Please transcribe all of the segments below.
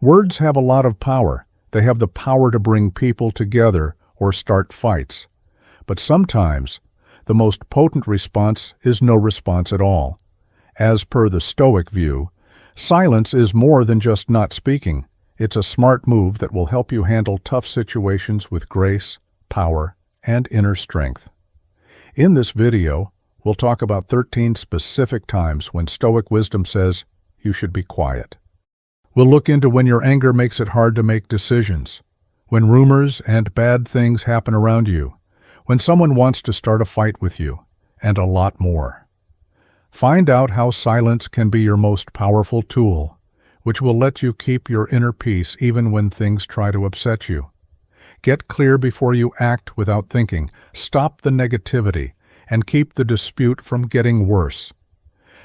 Words have a lot of power. They have the power to bring people together or start fights. But sometimes, the most potent response is no response at all. As per the Stoic view, silence is more than just not speaking. It's a smart move that will help you handle tough situations with grace, power, and inner strength. In this video, we'll talk about 13 specific times when Stoic wisdom says you should be quiet. We'll look into when your anger makes it hard to make decisions, when rumors and bad things happen around you, when someone wants to start a fight with you, and a lot more. Find out how silence can be your most powerful tool, which will let you keep your inner peace even when things try to upset you. Get clear before you act without thinking. Stop the negativity and keep the dispute from getting worse.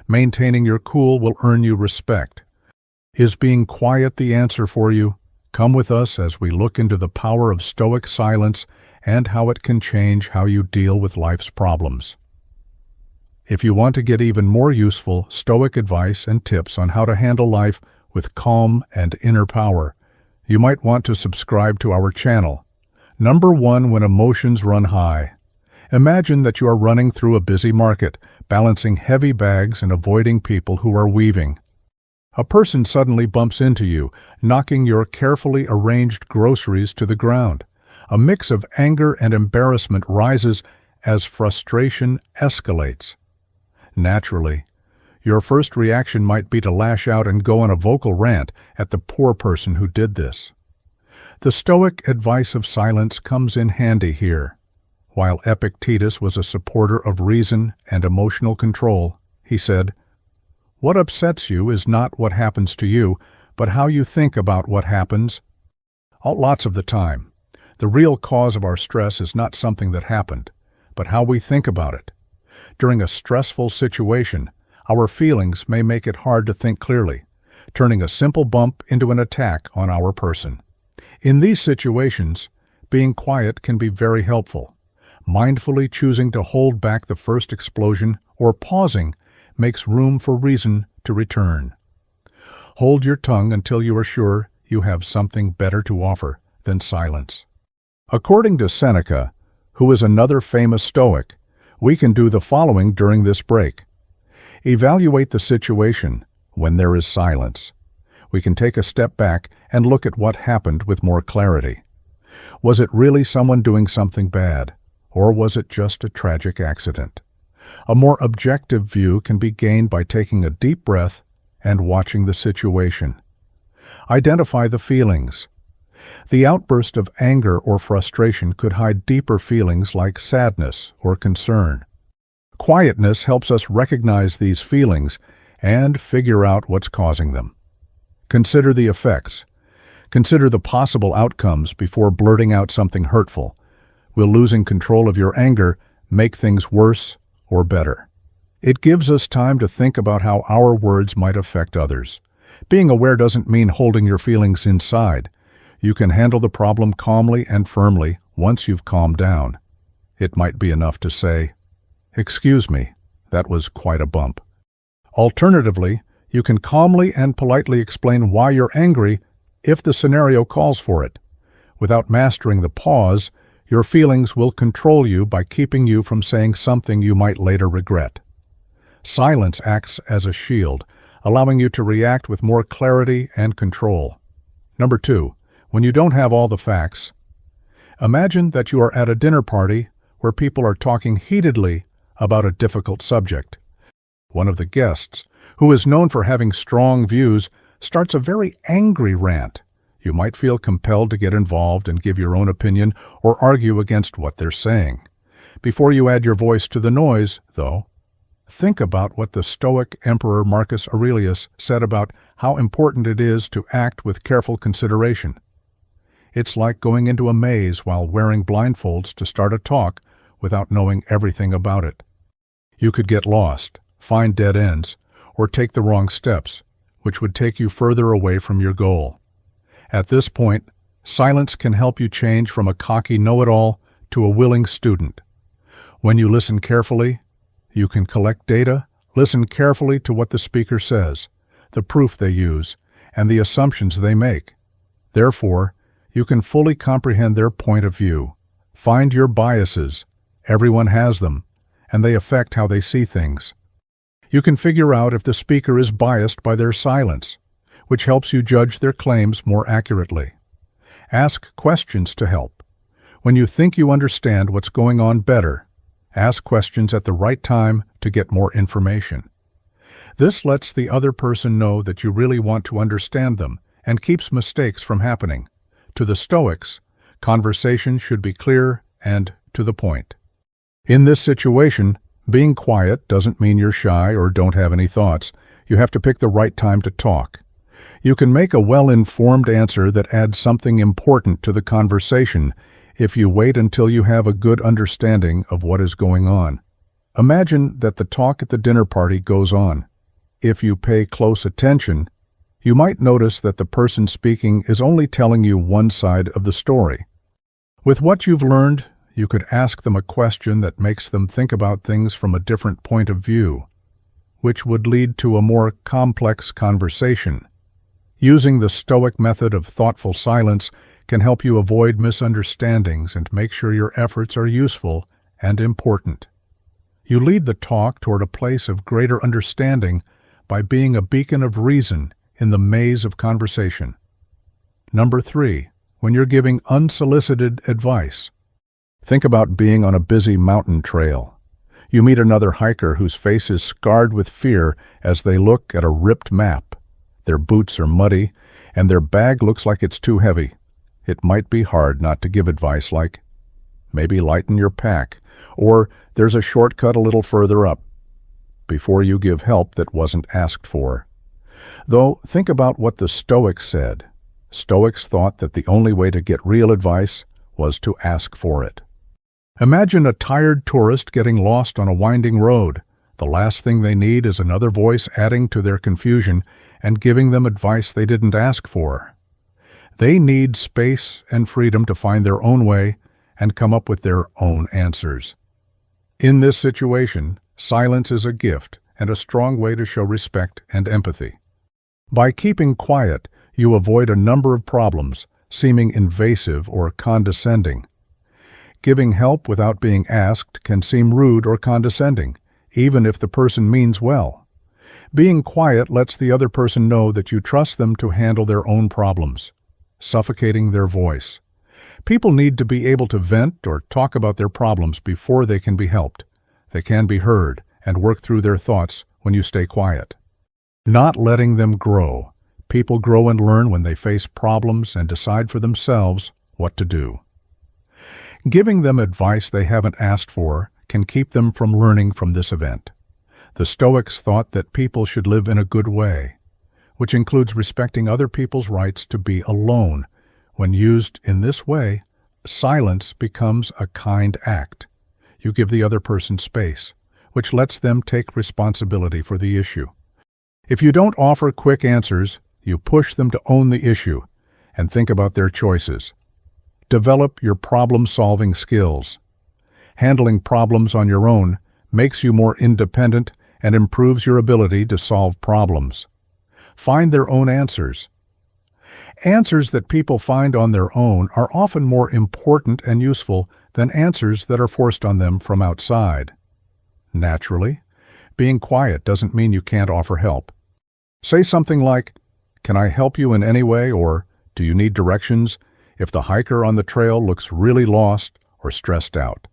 Maintaining your cool will earn you respect. Is being quiet the answer for you? Come with us as we look into the power of Stoic silence and how it can change how you deal with life's problems. If you want to get even more useful Stoic advice and tips on how to handle life with calm and inner power, you might want to subscribe to our channel. Number 1, when emotions run high. Imagine that you are running through a busy market, balancing heavy bags and avoiding people who are weaving. A person suddenly bumps into you, knocking your carefully arranged groceries to the ground. A mix of anger and embarrassment rises as frustration escalates. Naturally, your first reaction might be to lash out and go on a vocal rant at the poor person who did this. The Stoic advice of silence comes in handy here. While Epictetus was a supporter of reason and emotional control, he said, "What upsets you is not what happens to you, but how you think about what happens." Lots of the time, the real cause of our stress is not something that happened, but how we think about it. During a stressful situation, our feelings may make it hard to think clearly, turning a simple bump into an attack on our person. In these situations, being quiet can be very helpful. Mindfully choosing to hold back the first explosion or pausing makes room for reason to return. Hold your tongue until you are sure you have something better to offer than silence. According to Seneca, who is another famous Stoic, we can do the following during this break. Evaluate the situation when there is silence. We can take a step back and look at what happened with more clarity. Was it really someone doing something bad, or was it just a tragic accident? A more objective view can be gained by taking a deep breath and watching the situation. Identify the feelings. The outburst of anger or frustration could hide deeper feelings like sadness or concern. Quietness helps us recognize these feelings and figure out what's causing them. Consider the effects. Consider the possible outcomes before blurting out something hurtful. Will losing control of your anger make things worse or better? It gives us time to think about how our words might affect others. Being aware doesn't mean holding your feelings inside. You can handle the problem calmly and firmly once you've calmed down. It might be enough to say, "Excuse me, that was quite a bump." Alternatively, you can calmly and politely explain why you're angry if the scenario calls for it. Without mastering the pause, your feelings will control you by keeping you from saying something you might later regret. Silence acts as a shield, allowing you to react with more clarity and control. Number 2, when you don't have all the facts, imagine that you are at a dinner party where people are talking heatedly about a difficult subject. One of the guests, who is known for having strong views, starts a very angry rant. You might feel compelled to get involved and give your own opinion or argue against what they're saying. Before you add your voice to the noise, though, think about what the Stoic Emperor Marcus Aurelius said about how important it is to act with careful consideration. It's like going into a maze while wearing blindfolds to start a talk without knowing everything about it. You could get lost, find dead ends, or take the wrong steps, which would take you further away from your goal. At this point, silence can help you change from a cocky know-it-all to a willing student. When you listen carefully, you can collect data, listen carefully to what the speaker says, the proof they use, and the assumptions they make. Therefore, you can fully comprehend their point of view. Find your biases. Everyone has them, and they affect how they see things. You can figure out if the speaker is biased by their silence, which helps you judge their claims more accurately. Ask questions to help. When you think you understand what's going on better, ask questions at the right time to get more information. This lets the other person know that you really want to understand them and keeps mistakes from happening. To the Stoics, conversation should be clear and to the point. In this situation, being quiet doesn't mean you're shy or don't have any thoughts. You have to pick the right time to talk. You can make a well-informed answer that adds something important to the conversation if you wait until you have a good understanding of what is going on. Imagine that the talk at the dinner party goes on. If you pay close attention, you might notice that the person speaking is only telling you one side of the story. With what you've learned, you could ask them a question that makes them think about things from a different point of view, which would lead to a more complex conversation. Using the Stoic method of thoughtful silence can help you avoid misunderstandings and make sure your efforts are useful and important. You lead the talk toward a place of greater understanding by being a beacon of reason in the maze of conversation. Number 3, when you're giving unsolicited advice. Think about being on a busy mountain trail. You meet another hiker whose face is scarred with fear as they look at a ripped map. Their boots are muddy, and their bag looks like it's too heavy. It might be hard not to give advice like, maybe lighten your pack, or there's a shortcut a little further up, before you give help that wasn't asked for. Though, think about what the Stoics said. Stoics thought that the only way to get real advice was to ask for it. Imagine a tired tourist getting lost on a winding road. The last thing they need is another voice adding to their confusion and giving them advice they didn't ask for. They need space and freedom to find their own way and come up with their own answers. In this situation, silence is a gift and a strong way to show respect and empathy. By keeping quiet, you avoid a number of problems, seeming invasive or condescending. Giving help without being asked can seem rude or condescending, even if the person means well. Being quiet lets the other person know that you trust them to handle their own problems, suffocating their voice. People need to be able to vent or talk about their problems before they can be helped. They can be heard and work through their thoughts when you stay quiet. Not letting them grow. People grow and learn when they face problems and decide for themselves what to do. Giving them advice they haven't asked for can keep them from learning from this event. The Stoics thought that people should live in a good way, which includes respecting other people's rights to be alone. When used in this way, silence becomes a kind act. You give the other person space, which lets them take responsibility for the issue. If you don't offer quick answers, you push them to own the issue and think about their choices. Develop your problem-solving skills. Handling problems on your own makes you more independent and improves your ability to solve problems. Find their own answers. Answers that people find on their own are often more important and useful than answers that are forced on them from outside. Naturally, being quiet doesn't mean you can't offer help. Say something like, "Can I help you in any way?" or "Do you need directions?" if the hiker on the trail looks really lost or stressed out.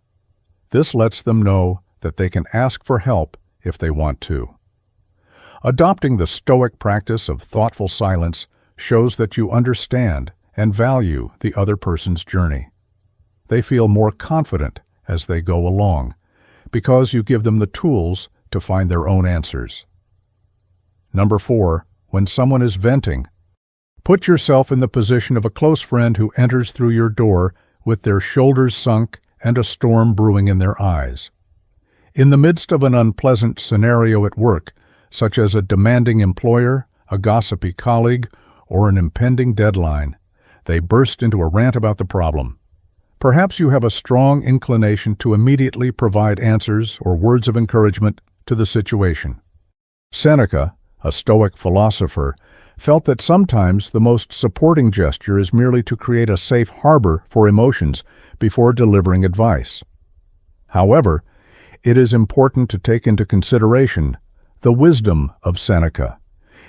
This lets them know that they can ask for help if they want to. Adopting the Stoic practice of thoughtful silence shows that you understand and value the other person's journey. They feel more confident as they go along because you give them the tools to find their own answers. Number 4, when someone is venting, put yourself in the position of a close friend who enters through your door with their shoulders sunk and a storm brewing in their eyes. In the midst of an unpleasant scenario at work, such as a demanding employer, a gossipy colleague, or an impending deadline, they burst into a rant about the problem. Perhaps you have a strong inclination to immediately provide answers or words of encouragement to the situation. Seneca, a Stoic philosopher, felt that sometimes the most supporting gesture is merely to create a safe harbor for emotions before delivering advice. However, it is important to take into consideration the wisdom of Seneca.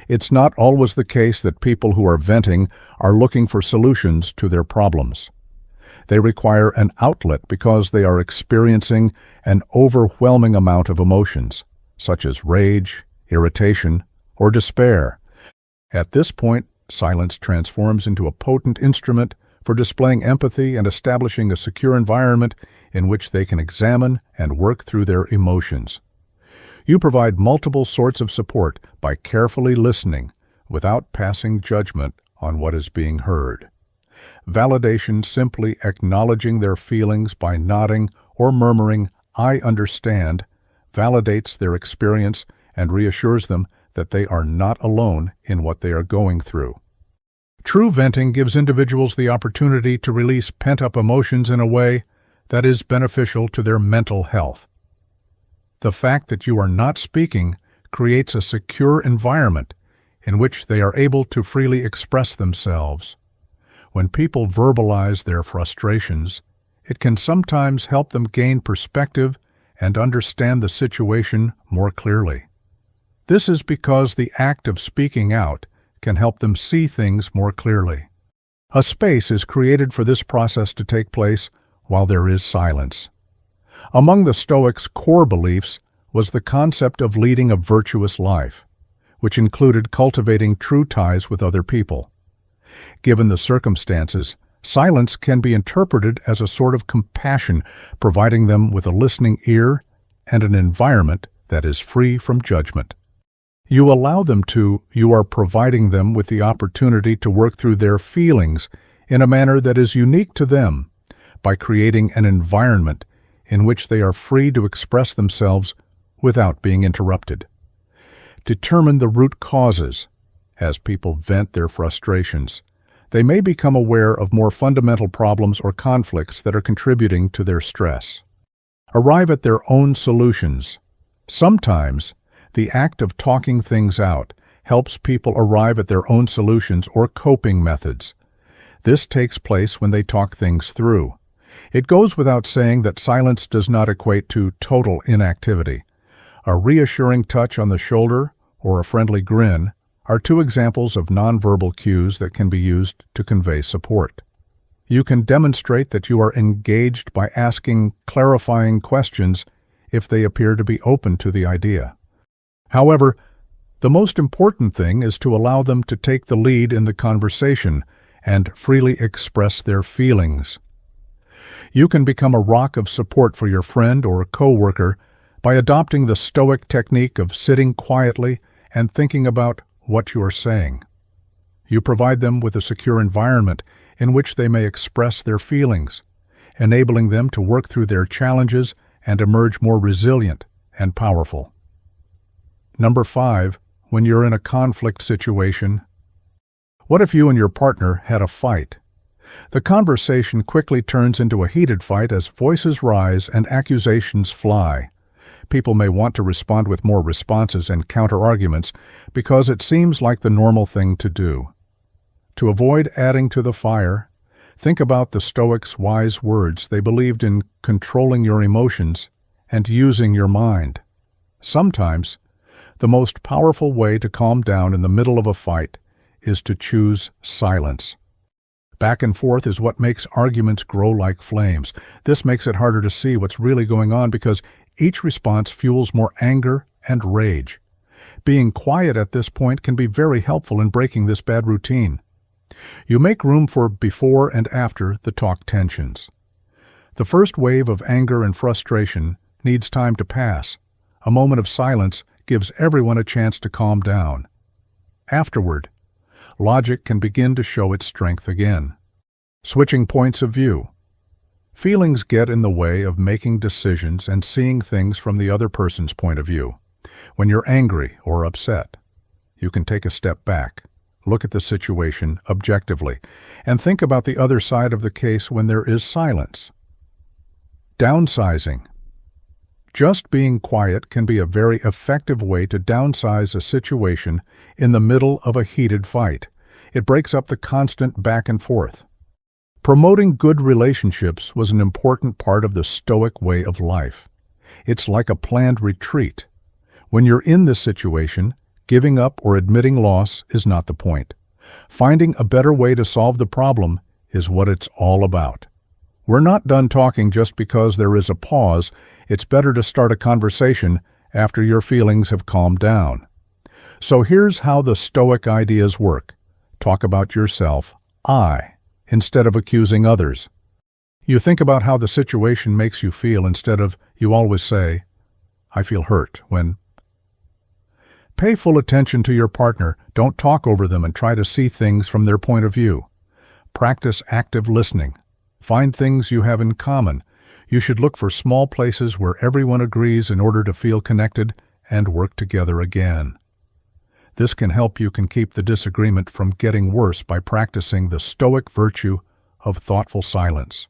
It's not always the case that people who are venting are looking for solutions to their problems. They require an outlet because they are experiencing an overwhelming amount of emotions, such as rage, irritation, or despair. At this point, silence transforms into a potent instrument for displaying empathy and establishing a secure environment in which they can examine and work through their emotions. You provide multiple sorts of support by carefully listening without passing judgment on what is being heard. Validation, simply acknowledging their feelings by nodding or murmuring, "I understand," validates their experience and reassures them that they are not alone in what they are going through. True venting gives individuals the opportunity to release pent-up emotions in a way that is beneficial to their mental health. The fact that you are not speaking creates a secure environment in which they are able to freely express themselves. When people verbalize their frustrations, it can sometimes help them gain perspective and understand the situation more clearly. This is because the act of speaking out can help them see things more clearly. A space is created for this process to take place while there is silence. Among the Stoics' core beliefs was the concept of leading a virtuous life, which included cultivating true ties with other people. Given the circumstances, silence can be interpreted as a sort of compassion, providing them with a listening ear and an environment that is free from judgment. You are providing them with the opportunity to work through their feelings in a manner that is unique to them by creating an environment in which they are free to express themselves without being interrupted. Determine the root causes. As people vent their frustrations, they may become aware of more fundamental problems or conflicts that are contributing to their stress. Arrive at their own solutions. Sometimes, the act of talking things out helps people arrive at their own solutions or coping methods. This takes place when they talk things through. It goes without saying that silence does not equate to total inactivity. A reassuring touch on the shoulder or a friendly grin are two examples of nonverbal cues that can be used to convey support. You can demonstrate that you are engaged by asking clarifying questions if they appear to be open to the idea. However, the most important thing is to allow them to take the lead in the conversation and freely express their feelings. You can become a rock of support for your friend or coworker by adopting the Stoic technique of sitting quietly and thinking about what you are saying. You provide them with a secure environment in which they may express their feelings, enabling them to work through their challenges and emerge more resilient and powerful. Number 5, when you're in a conflict situation. What if you and your partner had a fight? The conversation quickly turns into a heated fight as voices rise and accusations fly. People may want to respond with more responses and counter-arguments because it seems like the normal thing to do. To avoid adding to the fire, think about the Stoics' wise words. They believed in controlling your emotions and using your mind. Sometimes, the most powerful way to calm down in the middle of a fight is to choose silence. Back and forth is what makes arguments grow like flames. This makes it harder to see what's really going on because each response fuels more anger and rage. Being quiet at this point can be very helpful in breaking this bad routine. You make room for before and after the talk tensions. The first wave of anger and frustration needs time to pass. A moment of silence gives everyone a chance to calm down. Afterward, logic can begin to show its strength again. Switching points of view. Feelings get in the way of making decisions and seeing things from the other person's point of view. When you're angry or upset, you can take a step back, look at the situation objectively, and think about the other side of the case when there is silence. Downsizing. Just being quiet can be a very effective way to downsize a situation in the middle of a heated fight. It breaks up the constant back and forth. Promoting good relationships was an important part of the Stoic way of life. It's like a planned retreat. When you're in this situation, giving up or admitting loss is not the point. Finding a better way to solve the problem is what it's all about. We're not done talking just because there is a pause. It's better to start a conversation after your feelings have calmed down. So here's how the Stoic ideas work. Talk about yourself, I, instead of accusing others. You think about how the situation makes you feel instead of, you always say, I feel hurt, when. Pay full attention to your partner. Don't talk over them and try to see things from their point of view. Practice active listening. Find things you have in common. You should look for small places where everyone agrees in order to feel connected and work together again. This can help you keep the disagreement from getting worse by practicing the Stoic virtue of thoughtful silence.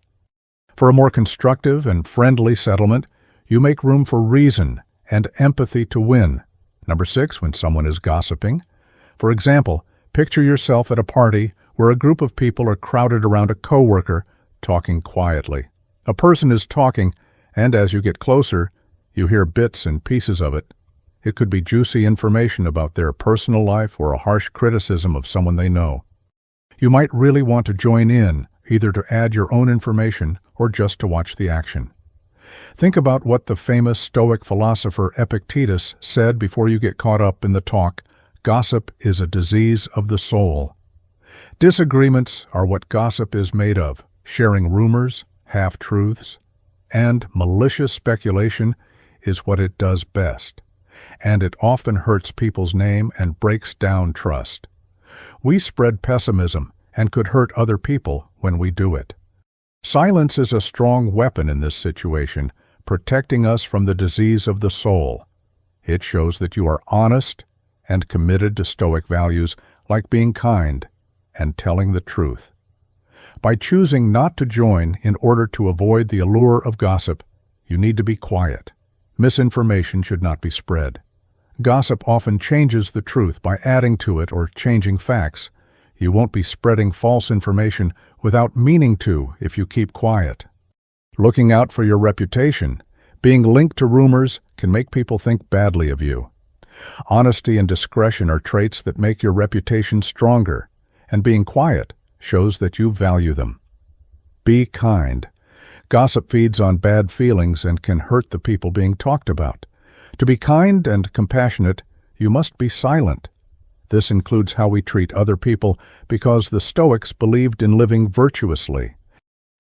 For a more constructive and friendly settlement, you make room for reason and empathy to win. Number 6, when someone is gossiping. For example, picture yourself at a party where a group of people are crowded around a coworker talking quietly. A person is talking, and as you get closer, you hear bits and pieces of it. It could be juicy information about their personal life or a harsh criticism of someone they know. You might really want to join in, either to add your own information or just to watch the action. Think about what the famous Stoic philosopher Epictetus said before you get caught up in the talk. Gossip is a disease of the soul. Disagreements are what gossip is made of. Sharing rumors, half-truths, and malicious speculation is what it does best. And it often hurts people's name and breaks down trust. We spread pessimism and could hurt other people when we do it. Silence is a strong weapon in this situation, protecting us from the disease of the soul. It shows that you are honest and committed to Stoic values like being kind and telling the truth. By choosing not to join in order to avoid the allure of gossip, you need to be quiet. Misinformation should not be spread. Gossip often changes the truth by adding to it or changing facts. You won't be spreading false information without meaning to if you keep quiet. Looking out for your reputation, being linked to rumors can make people think badly of you. Honesty and discretion are traits that make your reputation stronger, and being quiet shows that you value them. Be kind. Gossip feeds on bad feelings and can hurt the people being talked about. To be kind and compassionate, you must be silent. This includes how we treat other people because the Stoics believed in living virtuously.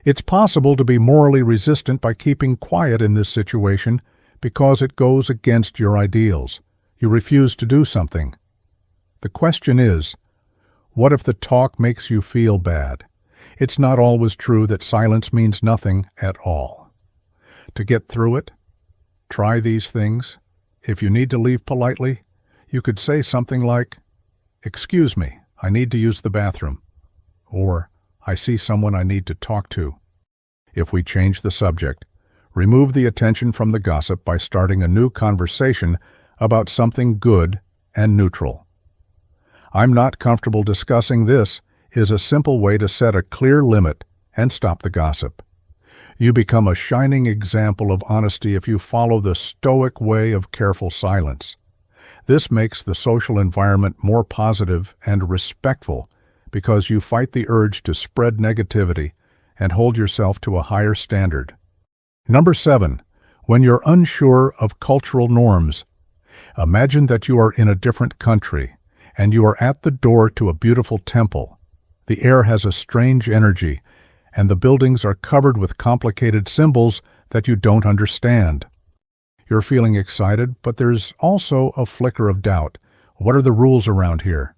It's possible to be morally resistant by keeping quiet in this situation because it goes against your ideals. You refuse to do something. The question is, what if the talk makes you feel bad? It's not always true that silence means nothing at all. To get through it, try these things. If you need to leave politely, you could say something like, "Excuse me, I need to use the bathroom," or "I see someone I need to talk to." If we change the subject, remove the attention from the gossip by starting a new conversation about something good and neutral. "I'm not comfortable discussing this" is a simple way to set a clear limit and stop the gossip. You become a shining example of honesty if you follow the Stoic way of careful silence. This makes the social environment more positive and respectful because you fight the urge to spread negativity and hold yourself to a higher standard. Number 7, when you're unsure of cultural norms. Imagine that you are in a different country and you are at the door to a beautiful temple. The air has a strange energy, and the buildings are covered with complicated symbols that you don't understand. You're feeling excited, but there's also a flicker of doubt. What are the rules around here?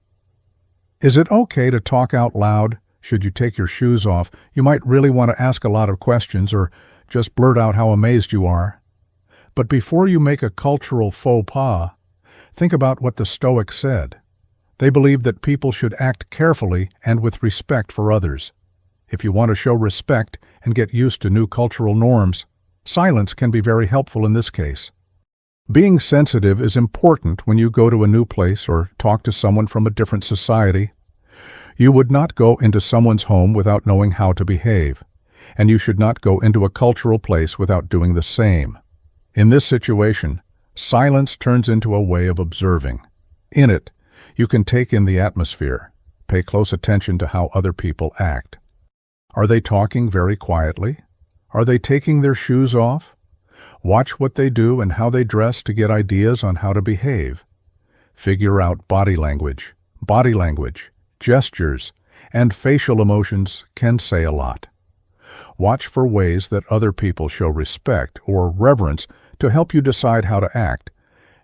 Is it okay to talk out loud? Should you take your shoes off? You might really want to ask a lot of questions or just blurt out how amazed you are. But before you make a cultural faux pas, think about what the Stoics said. They believed that people should act carefully and with respect for others. If you want to show respect and get used to new cultural norms, Silence can be very helpful in this case. Being sensitive is important when you go to a new place or talk to someone from a different society. You would not go into someone's home without knowing how to behave, and you should not go into a cultural place without doing the same. In this situation, silence turns into a way of observing. In it, you can take in the atmosphere, pay close attention to how other people act. Are they talking very quietly? Are they taking their shoes off? Watch what they do and how they dress to get ideas on how to behave. Figure out body language, gestures, and facial emotions can say a lot. Watch for ways that other people show respect or reverence to help you decide how to act.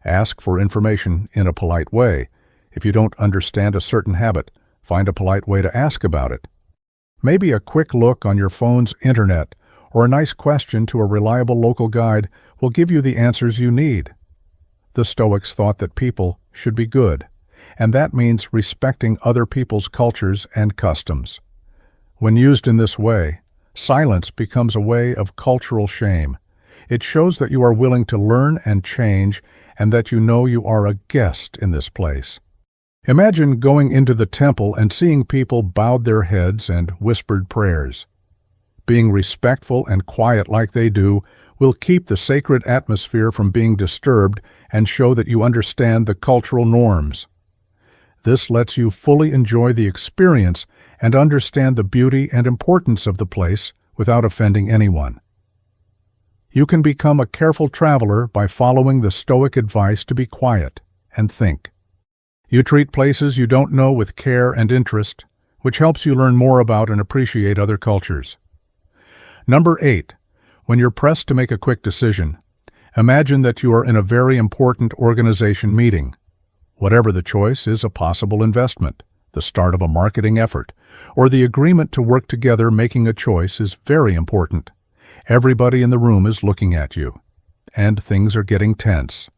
Ask for information in a polite way. If you don't understand a certain habit, find a polite way to ask about it. Maybe a quick look on your phone's internet or a nice question to a reliable local guide will give you the answers you need. The Stoics thought that people should be good, and that means respecting other people's cultures and customs. When used in this way, silence becomes a way of cultural shame. It shows that you are willing to learn and change, and that you know you are a guest in this place. Imagine going into the temple and seeing people bowed their heads and whispered prayers. Being respectful and quiet like they do will keep the sacred atmosphere from being disturbed and show that you understand the cultural norms. This lets you fully enjoy the experience and understand the beauty and importance of the place without offending anyone. You can become a careful traveler by following the Stoic advice to be quiet and think. You treat places you don't know with care and interest, which helps you learn more about and appreciate other cultures. Number 8. When you're pressed to make a quick decision, imagine that you are in a very important organization meeting. Whatever the choice is a possible investment, the start of a marketing effort, or the agreement to work together. Making a choice is very important. Everybody in the room is looking at you, and things are getting tense.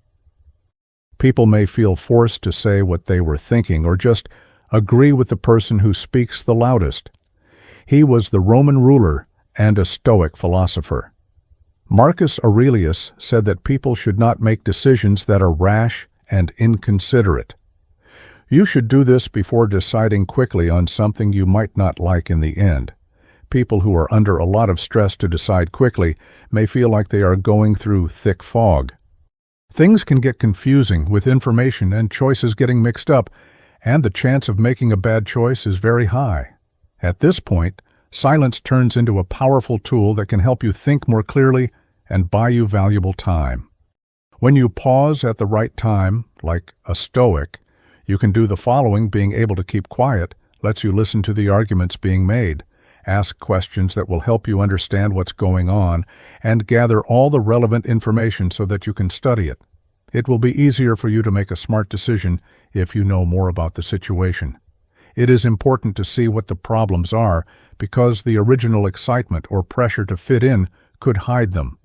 People may feel forced to say what they were thinking or just agree with the person who speaks the loudest. He was the Roman ruler and a Stoic philosopher. Marcus Aurelius said that people should not make decisions that are rash and inconsiderate. You should do this before deciding quickly on something you might not like in the end. People who are under a lot of stress to decide quickly may feel like they are going through thick fog. Things can get confusing with information and choices getting mixed up, and the chance of making a bad choice is very high. At this point, silence turns into a powerful tool that can help you think more clearly and buy you valuable time. When you pause at the right time, like a Stoic, you can do the following. Being able to keep quiet lets you listen to the arguments being made, ask questions that will help you understand what's going on, and gather all the relevant information so that you can study it. It will be easier for you to make a smart decision if you know more about the situation. It is important to see what the problems are, because the original excitement or pressure to fit in could hide them.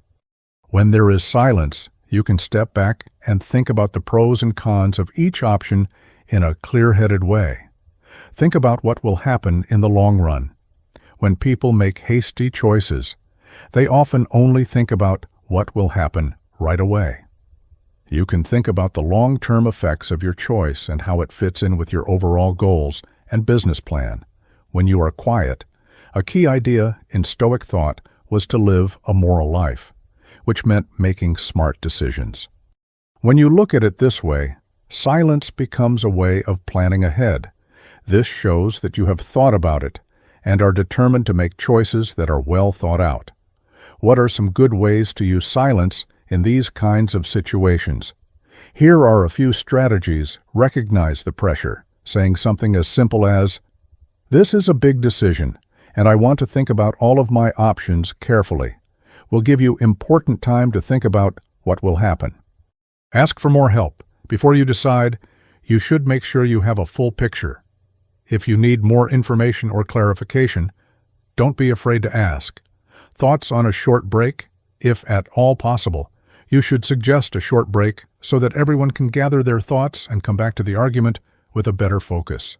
When there is silence, you can step back and think about the pros and cons of each option in a clear-headed way. Think about what will happen in the long run. When people make hasty choices, they often only think about what will happen right away. You can think about the long-term effects of your choice and how it fits in with your overall goals and business plan. When you are quiet, a key idea in Stoic thought was to live a moral life, which meant making smart decisions. When you look at it this way, silence becomes a way of planning ahead. This shows that you have thought about it and are determined to make choices that are well thought out. What are some good ways to use silence in these kinds of situations? Here are a few strategies. Recognize the pressure, saying something as simple as, "This is a big decision, and I want to think about all of my options carefully," will give you important time to think about what will happen. Ask for more help. Before you decide, you should make sure you have a full picture. If you need more information or clarification, don't be afraid to ask. Thoughts on a short break? If at all possible, you should suggest a short break so that everyone can gather their thoughts and come back to the argument with a better focus.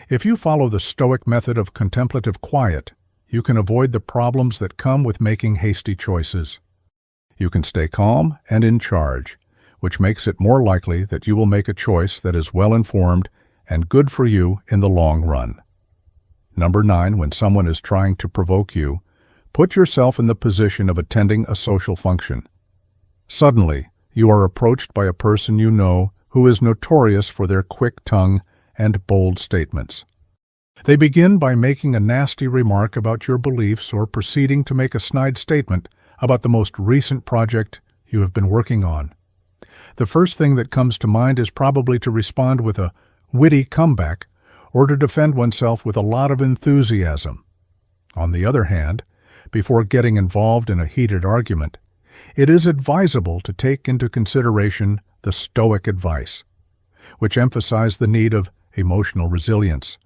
If you follow the Stoic method of contemplative quiet, you can avoid the problems that come with making hasty choices. You can stay calm and in charge, which makes it more likely that you will make a choice that is well-informed and good for you in the long run. Number 9, when someone is trying to provoke you, put yourself in the position of attending a social function. Suddenly, you are approached by a person you know who is notorious for their quick tongue and bold statements. They begin by making a nasty remark about your beliefs or proceeding to make a snide statement about the most recent project you have been working on. The first thing that comes to mind is probably to respond with a witty comeback or to defend oneself with a lot of enthusiasm. On the other hand, before getting involved in a heated argument, it is advisable to take into consideration the Stoic advice, which emphasize the need of emotional resilience.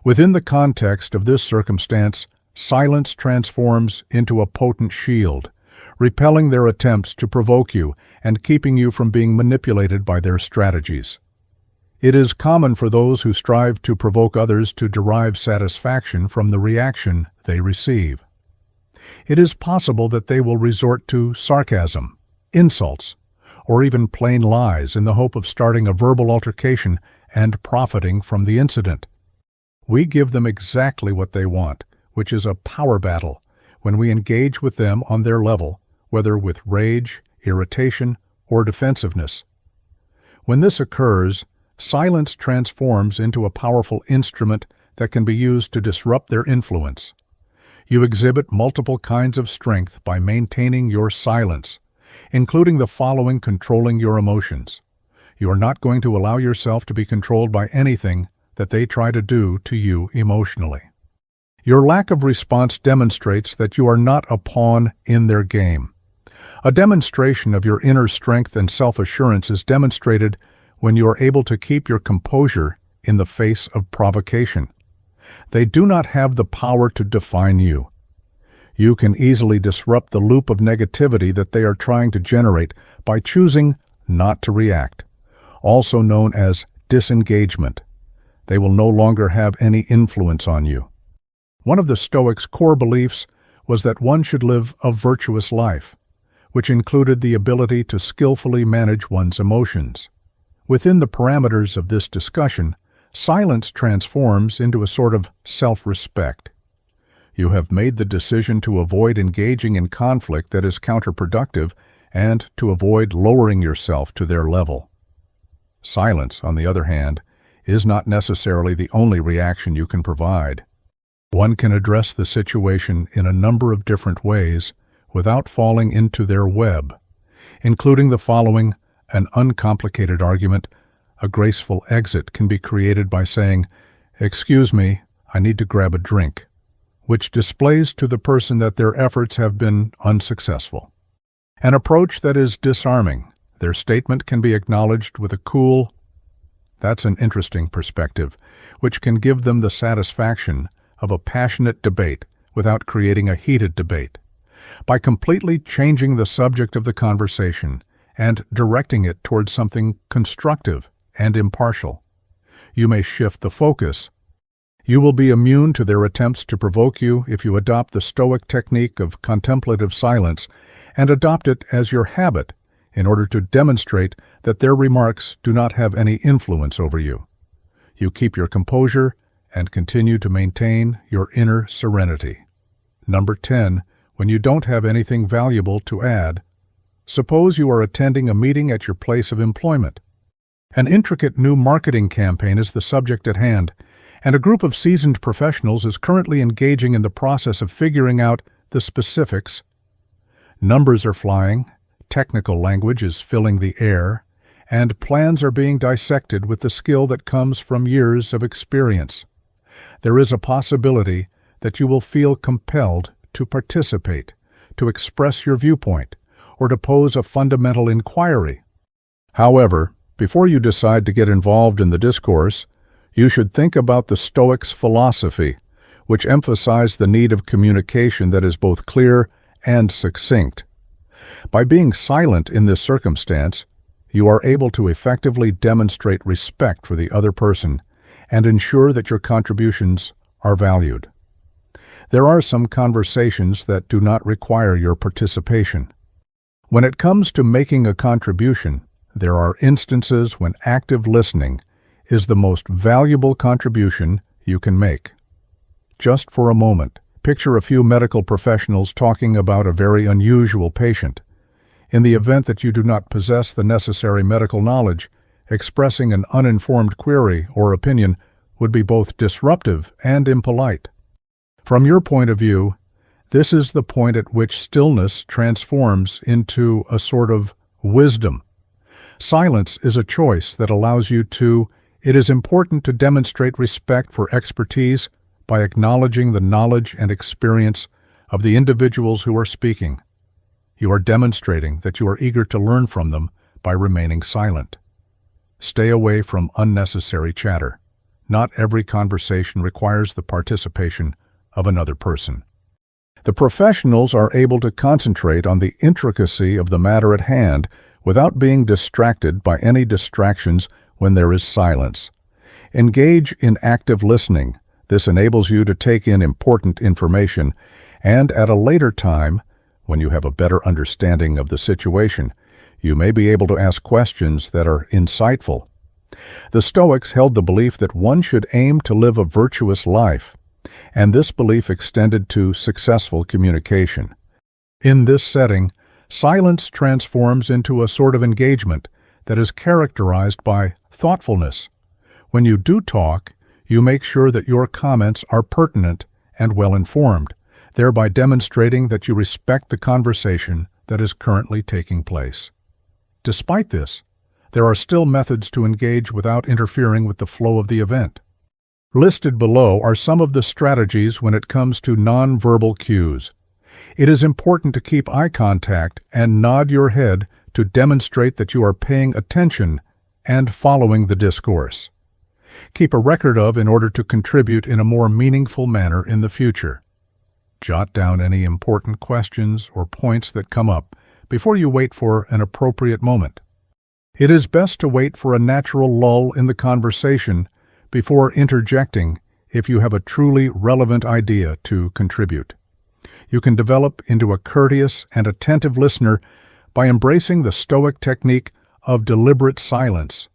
Within the context of this circumstance, silence transforms into a potent shield, repelling their attempts to provoke you and keeping you from being manipulated by their strategies. It is common for those who strive to provoke others to derive satisfaction from the reaction they receive. It is possible that they will resort to sarcasm, insults, or even plain lies in the hope of starting a verbal altercation and profiting from the incident. We give them exactly what they want, which is a power battle, when we engage with them on their level, whether with rage, irritation, or defensiveness. When this occurs, silence transforms into a powerful instrument that can be used to disrupt their influence. You exhibit multiple kinds of strength by maintaining your silence, including the following controlling your emotions. You are not going to allow yourself to be controlled by anything that they try to do to you emotionally. Your lack of response demonstrates that you are not a pawn in their game. A demonstration of your inner strength and self-assurance is demonstrated when you are able to keep your composure in the face of provocation. They do not have the power to define you. You can easily disrupt the loop of negativity that they are trying to generate by choosing not to react, also known as disengagement. They will no longer have any influence on you. One of the Stoics' core beliefs was that one should live a virtuous life, which included the ability to skillfully manage one's emotions. Within the parameters of this discussion, silence transforms into a sort of self-respect. You have made the decision to avoid engaging in conflict that is counterproductive and to avoid lowering yourself to their level. Silence, on the other hand, is not necessarily the only reaction you can provide. One can address the situation in a number of different ways without falling into their web, including the following: an uncomplicated argument. A graceful exit can be created by saying, "Excuse me, I need to grab a drink," which displays to the person that their efforts have been unsuccessful. An approach that is disarming. Their statement can be acknowledged with a cool, "That's an interesting perspective," which can give them the satisfaction of a passionate debate without creating a heated debate. By completely changing the subject of the conversation and directing it towards something constructive and impartial, you may shift the focus. You will be immune to their attempts to provoke you if you adopt the Stoic technique of contemplative silence and adopt it as your habit in order to demonstrate that their remarks do not have any influence over you. You keep your composure and continue to maintain your inner serenity. Number 10. When you don't have anything valuable to add, suppose you are attending a meeting at your place of employment. An intricate new marketing campaign is the subject at hand, and a group of seasoned professionals is currently engaging in the process of figuring out the specifics. Numbers are flying, technical language is filling the air, and plans are being dissected with the skill that comes from years of experience. There is a possibility that you will feel compelled to participate, to express your viewpoint, or to pose a fundamental inquiry. However, before you decide to get involved in the discourse, you should think about the Stoics' philosophy, which emphasize the need of communication that is both clear and succinct. By being silent in this circumstance, you are able to effectively demonstrate respect for the other person and ensure that your contributions are valued. There are some conversations that do not require your participation. When it comes to making a contribution, there are instances when active listening is the most valuable contribution you can make. Just for a moment, picture a few medical professionals talking about a very unusual patient. In the event that you do not possess the necessary medical knowledge, expressing an uninformed query or opinion would be both disruptive and impolite. From your point of view, this is the point at which stillness transforms into a sort of wisdom. Silence is a choice that allows you to. It is important to demonstrate respect for expertise by acknowledging the knowledge and experience of the individuals who are speaking. You are demonstrating that you are eager to learn from them by remaining silent. Stay away from unnecessary chatter. Not every conversation requires the participation of another person. The professionals are able to concentrate on the intricacy of the matter at hand without being distracted by any distractions when there is silence. Engage in active listening. This enables you to take in important information, and at a later time, when you have a better understanding of the situation, you may be able to ask questions that are insightful. The Stoics held the belief that one should aim to live a virtuous life, and this belief extended to successful communication. In this setting, silence transforms into a sort of engagement that is characterized by thoughtfulness. When you do talk, you make sure that your comments are pertinent and well-informed, thereby demonstrating that you respect the conversation that is currently taking place. Despite this, there are still methods to engage without interfering with the flow of the event. Listed below are some of the strategies when it comes to nonverbal cues. It is important to keep eye contact and nod your head to demonstrate that you are paying attention and following the discourse. Keep a record of in order to contribute in a more meaningful manner in the future. Jot down any important questions or points that come up before you wait for an appropriate moment. It is best to wait for a natural lull in the conversation before interjecting if you have a truly relevant idea to contribute. You can develop into a courteous and attentive listener by embracing the Stoic technique of deliberate silence.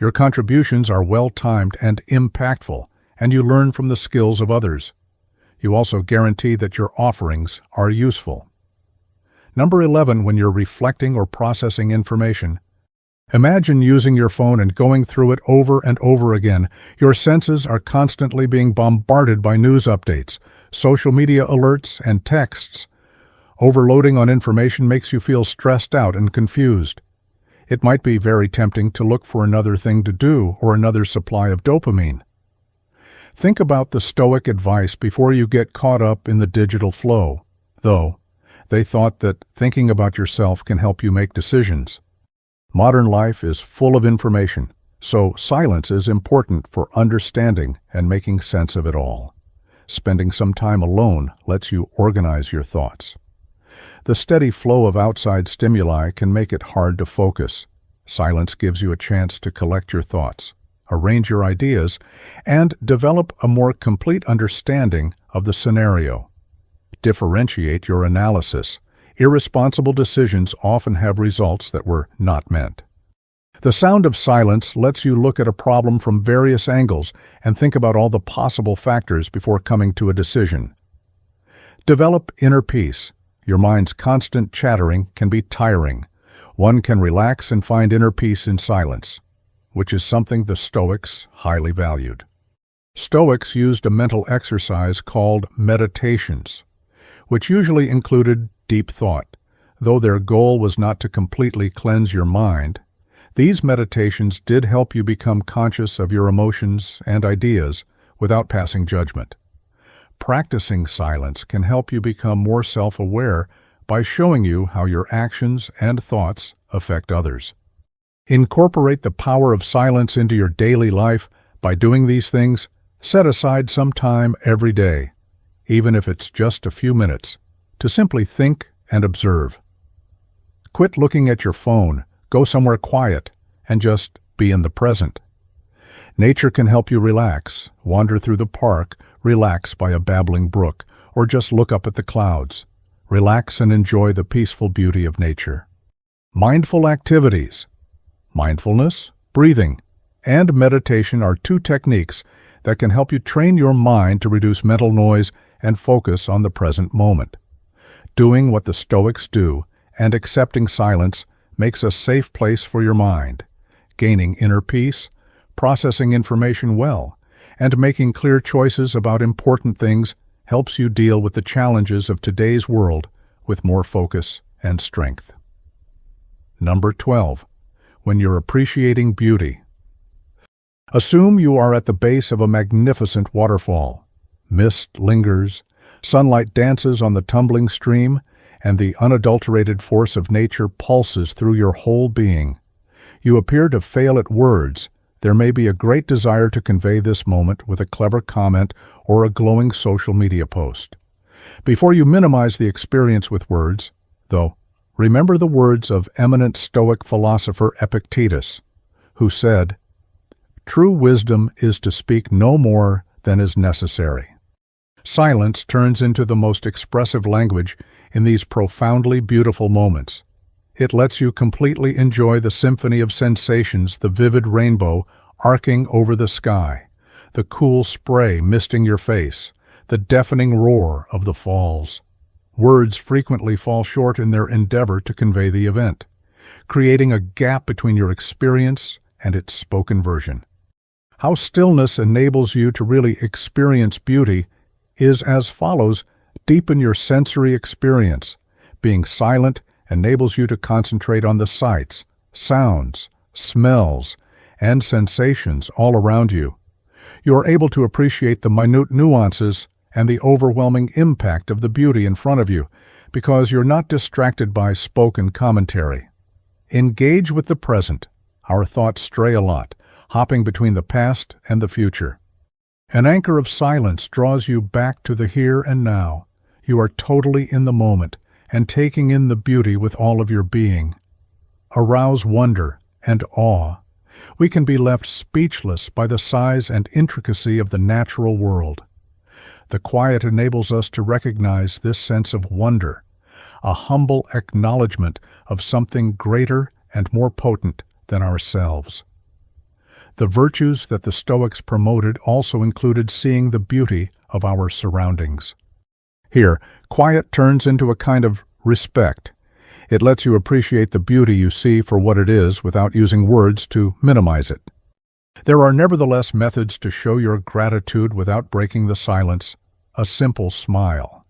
Your contributions are well-timed and impactful, and you learn from the skills of others. You also guarantee that your offerings are useful. Number 11, when you're reflecting or processing information, imagine using your phone and going through it over and over again. Your senses are constantly being bombarded by news updates, social media alerts, and texts. Overloading on information makes you feel stressed out and confused. It might be very tempting to look for another thing to do or another supply of dopamine. Think about the Stoic advice before you get caught up in the digital flow, though they thought that thinking about yourself can help you make decisions. Modern life is full of information, so silence is important for understanding and making sense of it all. Spending some time alone lets you organize your thoughts. The steady flow of outside stimuli can make it hard to focus. Silence gives you a chance to collect your thoughts, arrange your ideas, and develop a more complete understanding of the scenario. Differentiate your analysis. Irresponsible decisions often have results that were not meant. The sound of silence lets you look at a problem from various angles and think about all the possible factors before coming to a decision. Develop inner peace. Your mind's constant chattering can be tiring. One can relax and find inner peace in silence, which is something the Stoics highly valued. Stoics used a mental exercise called meditations, which usually included deep thought. Though their goal was not to completely cleanse your mind, these meditations did help you become conscious of your emotions and ideas without passing judgment. Practicing silence can help you become more self-aware by showing you how your actions and thoughts affect others. Incorporate the power of silence into your daily life by doing these things. Set aside some time every day, even if it's just a few minutes, to simply think and observe. Quit looking at your phone, go somewhere quiet, and just be in the present. Nature can help you relax. Wander through the park, relax by a babbling brook, or just look up at the clouds. Relax and enjoy the peaceful beauty of nature. Mindful activities. Mindfulness, breathing, and meditation are two techniques that can help you train your mind to reduce mental noise and focus on the present moment. Doing what the Stoics do and accepting silence makes a safe place for your mind. Gaining inner peace, processing information well, and making clear choices about important things helps you deal with the challenges of today's world with more focus and strength. Number 12. When you're appreciating beauty. Assume you are at the base of a magnificent waterfall. Mist lingers, sunlight dances on the tumbling stream, and the unadulterated force of nature pulses through your whole being. You appear to fail at words. There may be a great desire to convey this moment with a clever comment or a glowing social media post. Before you minimize the experience with words, though, remember the words of eminent Stoic philosopher Epictetus, who said, "True wisdom is to speak no more than is necessary." Silence turns into the most expressive language in these profoundly beautiful moments. It lets you completely enjoy the symphony of sensations, the vivid rainbow arcing over the sky, the cool spray misting your face, the deafening roar of the falls. Words frequently fall short in their endeavor to convey the event, creating a gap between your experience and its spoken version. How stillness enables you to really experience beauty is as follows. Deepen your sensory experience. Being silent enables you to concentrate on the sights, sounds, smells, and sensations all around you. You are able to appreciate the minute nuances and the overwhelming impact of the beauty in front of you because you're not distracted by spoken commentary. Engage with the present. Our thoughts stray a lot, hopping between the past and the future. An anchor of silence draws you back to the here and now. You are totally in the moment and taking in the beauty with all of your being. Arouse wonder and awe. We can be left speechless by the size and intricacy of the natural world. The quiet enables us to recognize this sense of wonder, a humble acknowledgement of something greater and more potent than ourselves. The virtues that the Stoics promoted also included seeing the beauty of our surroundings. Here, quiet turns into a kind of respect. It lets you appreciate the beauty you see for what it is without using words to minimize it. There are nevertheless methods to show your gratitude without breaking the silence. A simple smile.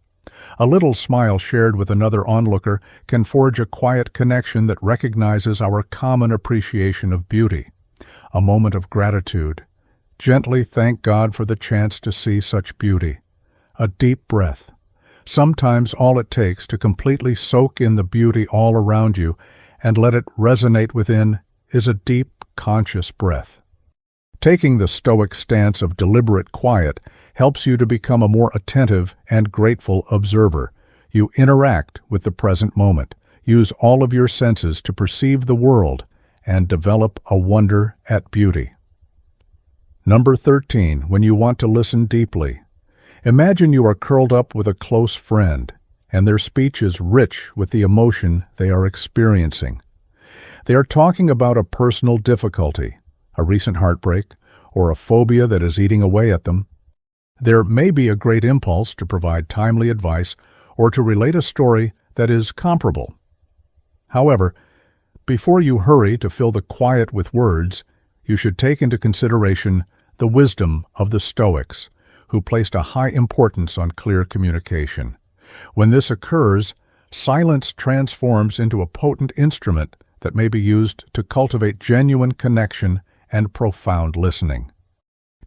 A little smile shared with another onlooker can forge a quiet connection that recognizes our common appreciation of beauty. A moment of gratitude. Gently thank God for the chance to see such beauty. A deep breath. Sometimes all it takes to completely soak in the beauty all around you and let it resonate within is a deep, conscious breath. Taking the Stoic stance of deliberate quiet helps you to become a more attentive and grateful observer. You interact with the present moment, use all of your senses to perceive the world, and develop a wonder at beauty. Number 13. When you want to listen deeply. Imagine you are curled up with a close friend, and their speech is rich with the emotion they are experiencing. They are talking about a personal difficulty, a recent heartbreak, or a phobia that is eating away at them. There may be a great impulse to provide timely advice or to relate a story that is comparable. However, before you hurry to fill the quiet with words, you should take into consideration the wisdom of the Stoics, who placed a high importance on clear communication. When this occurs, silence transforms into a potent instrument that may be used to cultivate genuine connection and profound listening.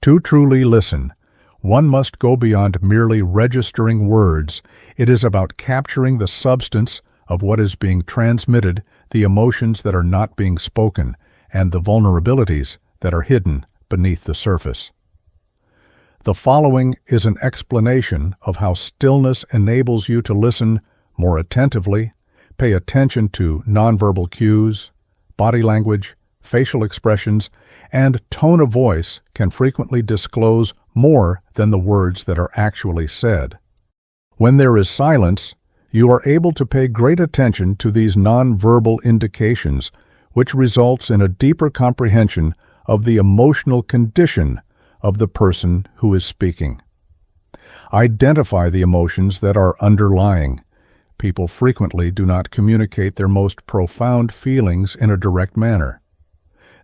To truly listen, one must go beyond merely registering words. It is about capturing the substance of what is being transmitted, the emotions that are not being spoken, and the vulnerabilities that are hidden beneath the surface. The following is an explanation of how stillness enables you to listen more attentively, pay attention to nonverbal cues, body language, facial expressions, and tone of voice can frequently disclose more than the words that are actually said. When there is silence, you are able to pay great attention to these nonverbal indications, which results in a deeper comprehension of the emotional condition of the person who is speaking. Identify the emotions that are underlying. People frequently do not communicate their most profound feelings in a direct manner.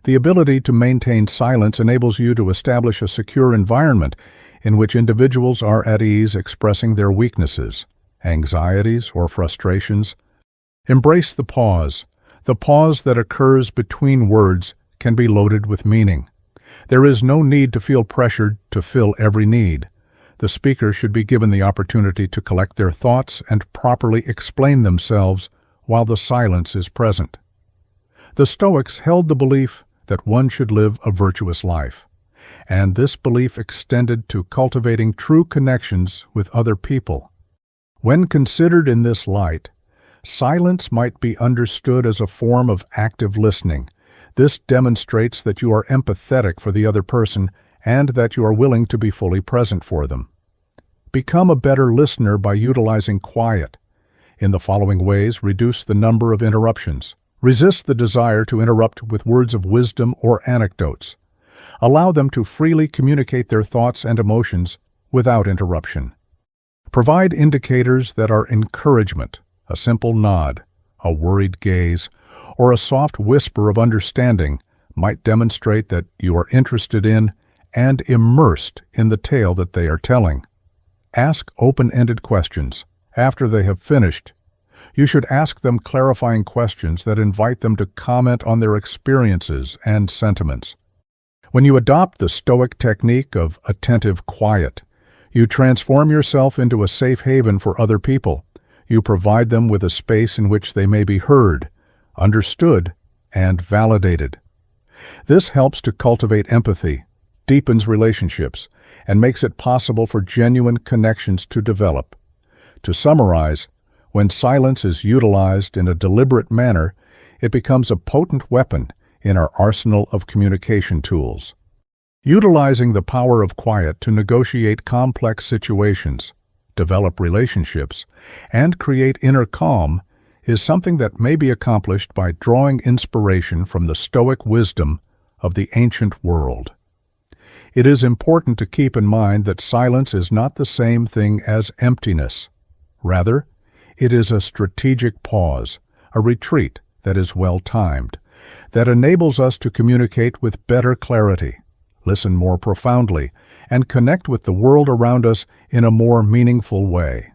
The ability to maintain silence enables you to establish a secure environment in which individuals are at ease expressing their weaknesses, anxieties, or frustrations. Embrace the pause. The pause that occurs between words can be loaded with meaning. There is no need to feel pressured to fill every need. The speaker should be given the opportunity to collect their thoughts and properly explain themselves while the silence is present. The Stoics held the belief that one should live a virtuous life, and this belief extended to cultivating true connections with other people. When considered in this light, silence might be understood as a form of active listening. This demonstrates that you are empathetic for the other person and that you are willing to be fully present for them. Become a better listener by utilizing quiet. In the following ways, reduce the number of interruptions. Resist the desire to interrupt with words of wisdom or anecdotes. Allow them to freely communicate their thoughts and emotions without interruption. Provide indicators that are encouragement, a simple nod, a worried gaze, or a soft whisper of understanding might demonstrate that you are interested in and immersed in the tale that they are telling. Ask open-ended questions. After they have finished, you should ask them clarifying questions that invite them to comment on their experiences and sentiments. When you adopt the Stoic technique of attentive quiet, you transform yourself into a safe haven for other people. You provide them with a space in which they may be heard, understood, and validated. This helps to cultivate empathy, deepens relationships, and makes it possible for genuine connections to develop. To summarize, when silence is utilized in a deliberate manner, it becomes a potent weapon in our arsenal of communication tools. Utilizing the power of quiet to negotiate complex situations, develop relationships, and create inner calm is something that may be accomplished by drawing inspiration from the Stoic wisdom of the ancient world. It is important to keep in mind that silence is not the same thing as emptiness. Rather, it is a strategic pause, a retreat that is well-timed, that enables us to communicate with better clarity, listen more profoundly, and connect with the world around us in a more meaningful way.